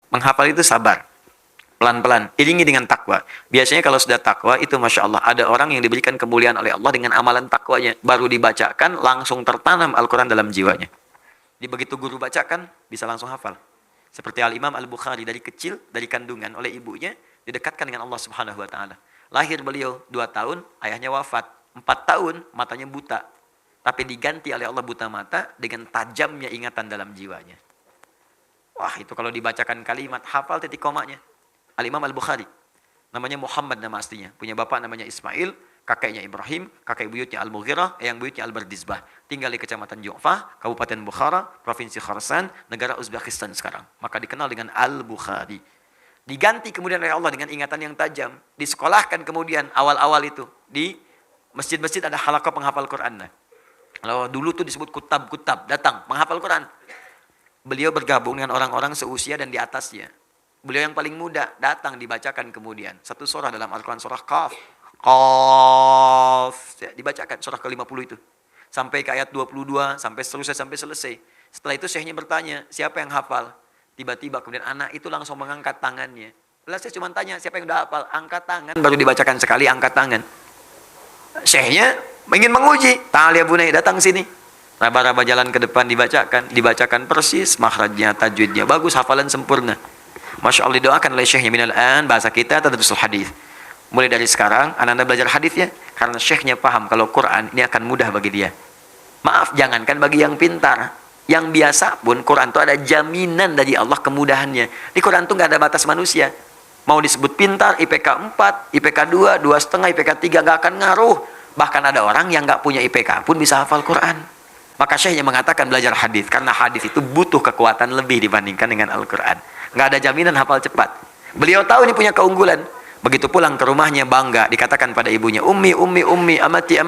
Menghafal itu sabar. Pelan-pelan, iringi dengan takwa. Biasanya kalau sudah takwa itu Masya Allah, ada orang yang diberikan kemuliaan oleh Allah dengan amalan takwanya. Baru dibacakan, langsung tertanam Al-Quran dalam jiwanya. Di begitu guru bacakan, bisa langsung hafal. Seperti Al-Imam Al-Bukhari, dari kecil, dari kandungan oleh ibunya, didekatkan dengan Allah Subhanahu Wa Ta'ala. Lahir beliau 2 tahun, ayahnya wafat. 4 tahun, matanya buta. Tapi diganti oleh Allah buta mata dengan tajamnya ingatan dalam jiwanya. Wah, itu kalau dibacakan kalimat, hafal titik komanya. Al-Imam Al-Bukhari. Namanya Muhammad nama aslinya. Punya bapak namanya Ismail, kakeknya Ibrahim, kakek buyutnya Al-Mughirah, yang buyutnya Al-Bardizbah. Tinggal di Kecamatan Ju'fah, Kabupaten Bukhara, Provinsi Khorasan, negara Uzbekistan sekarang. Maka dikenal dengan Al-Bukhari. Diganti kemudian oleh Allah dengan ingatan yang tajam. Disekolahkan kemudian awal-awal itu. Di masjid-masjid ada halaqah penghafal Quran. Kalau dulu tuh disebut kutab-kutab, datang menghafal Quran. Beliau bergabung dengan orang-orang seusia dan di atasnya. Beliau yang paling muda, datang dibacakan kemudian. Satu surah dalam Al-Quran, surah Qaf. Qaf. Ya, dibacakan surah ke-50 itu. Sampai ke ayat 22, sampai seterusnya, sampai selesai. Setelah itu syekhnya bertanya, siapa yang hafal? Tiba-tiba kemudian anak itu langsung mengangkat tangannya. Lalu saya cuma tanya, siapa yang udah hafal? Angkat tangan. Baru dibacakan sekali, angkat tangan. Syekhnya ingin menguji. Ta'al ya bunai, datang sini. Raba-raba jalan ke depan dibacakan persis, makhrajnya, tajwidnya. Bagus, hafalan sempurna. Masya Allah, didoakan oleh syekhnya minal an, bahasa kita tadrusul hadis. Mulai dari sekarang anak-anak belajar hadis ya, karena syekhnya paham kalau Quran ini akan mudah bagi dia. Maaf, jangankan bagi yang pintar, yang biasa pun Quran itu ada jaminan dari Allah kemudahannya. Di Quran itu nggak ada batas manusia. Mau disebut pintar, IPK 4, IPK 2, 2,5, IPK 3 nggak akan ngaruh. Bahkan ada orang yang nggak punya IPK pun bisa hafal Quran. Maka syekhnya mengatakan belajar hadis, karena hadis itu butuh kekuatan lebih dibandingkan dengan Al-Quran. Nggak ada jaminan hafal cepat. Beliau tahu ini punya keunggulan. Begitu pulang ke rumahnya bangga, dikatakan pada ibunya, ummi, amati,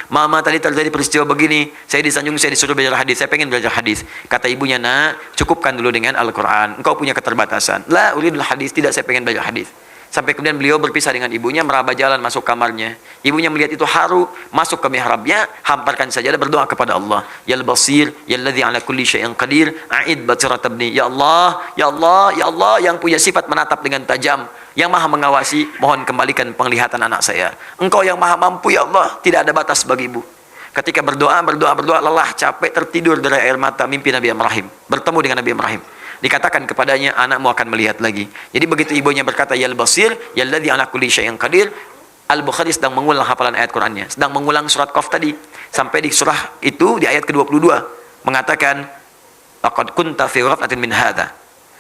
mama tadi terjadi peristiwa begini, saya disanjung, saya disuruh belajar hadis, saya pengen belajar hadis. Kata ibunya, nak, cukupkan dulu dengan Al-Quran, engkau punya keterbatasan. La uridul hadis, tidak, saya pengen belajar hadis. Sampai kemudian beliau berpisah dengan ibunya, meraba jalan masuk kamarnya. Ibunya melihat itu haru, masuk ke mihrabnya, hamparkan sajadah, berdoa kepada Allah. Ya Al-Basir, Ya Alladhi ala kulli syai'in qadir, a'id basirat abni. Ya Allah, Ya Allah, Ya Allah, yang punya sifat menatap dengan tajam, yang maha mengawasi, mohon kembalikan penglihatan anak saya. Engkau yang maha mampu ya Allah, tidak ada batas bagimu. Ketika berdoa, lelah, capek, tertidur dari air mata, mimpi Nabi Ibrahim. Bertemu dengan Nabi Ibrahim. Dikatakan kepadanya, anakmu akan melihat lagi. Jadi begitu ibunya berkata, Ya Al-Basir, Ya Alladhi ala kulli syai'in qadir, Al-Bukhari sedang mengulang hafalan ayat Qur'annya. Sedang mengulang surat Qaf tadi. Sampai di surah itu, di ayat ke-22. Mengatakan, Laqad kunta fi ghaflatin min hadha.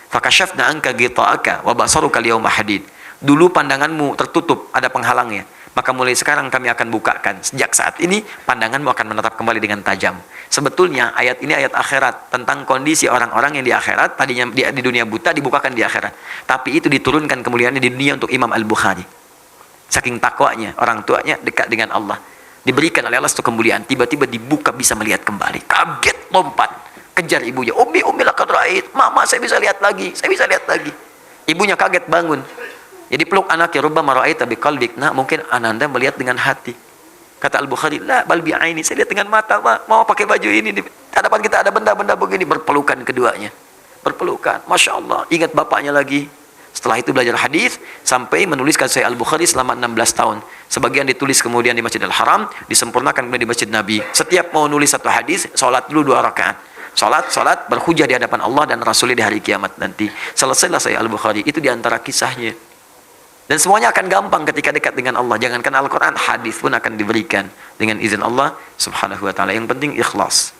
Fakashafna anka ghita'aka wa basaruka al-yawma hadid. Dulu pandanganmu tertutup, ada penghalangnya. Maka mulai sekarang kami akan bukakan. Sejak saat ini, pandanganmu akan menatap kembali dengan tajam. Sebetulnya ayat ini ayat akhirat. Tentang kondisi orang-orang yang di akhirat, tadinya di dunia buta, dibukakan di akhirat. Tapi itu diturunkan kemuliaannya di dunia untuk Imam Al-Bukhari. Saking takwanya, orang tuanya dekat dengan Allah. Diberikan oleh Allah satu kemuliaan. Tiba-tiba dibuka, bisa melihat kembali. Kaget, lompat. Kejar ibunya. Ummi laqad ra'ait. Mama, saya bisa lihat lagi. Saya bisa lihat lagi. Ibunya kaget, bangun. Jadi peluk anaknya, rubbama ra'aita biqalbik. Nah, mungkin ananda melihat dengan hati. Kata Al-Bukhari, la bal bi'aini. Saya lihat dengan mata, Ma. Mau pakai baju ini. Di hadapan kita ada benda-benda begini. Berpelukan keduanya. Berpelukan. Masya Allah. Ingat bapaknya lagi. Setelah itu belajar hadis sampai menuliskan Sahih Al-Bukhari selama 16 tahun. Sebagian ditulis kemudian di Masjid Al-Haram, disempurnakan kemudian di Masjid Nabi. Setiap mau nulis satu hadis, sholat dulu 2 rakaat. Sholat berhujah di hadapan Allah dan Rasulnya di hari kiamat nanti. Selesailah Sahih Al-Bukhari. Itu di antara kisahnya. Dan semuanya akan gampang ketika dekat dengan Allah. Jangankan Al-Quran, hadis pun akan diberikan dengan izin Allah Subhanahu wa ta'ala. Yang penting ikhlas.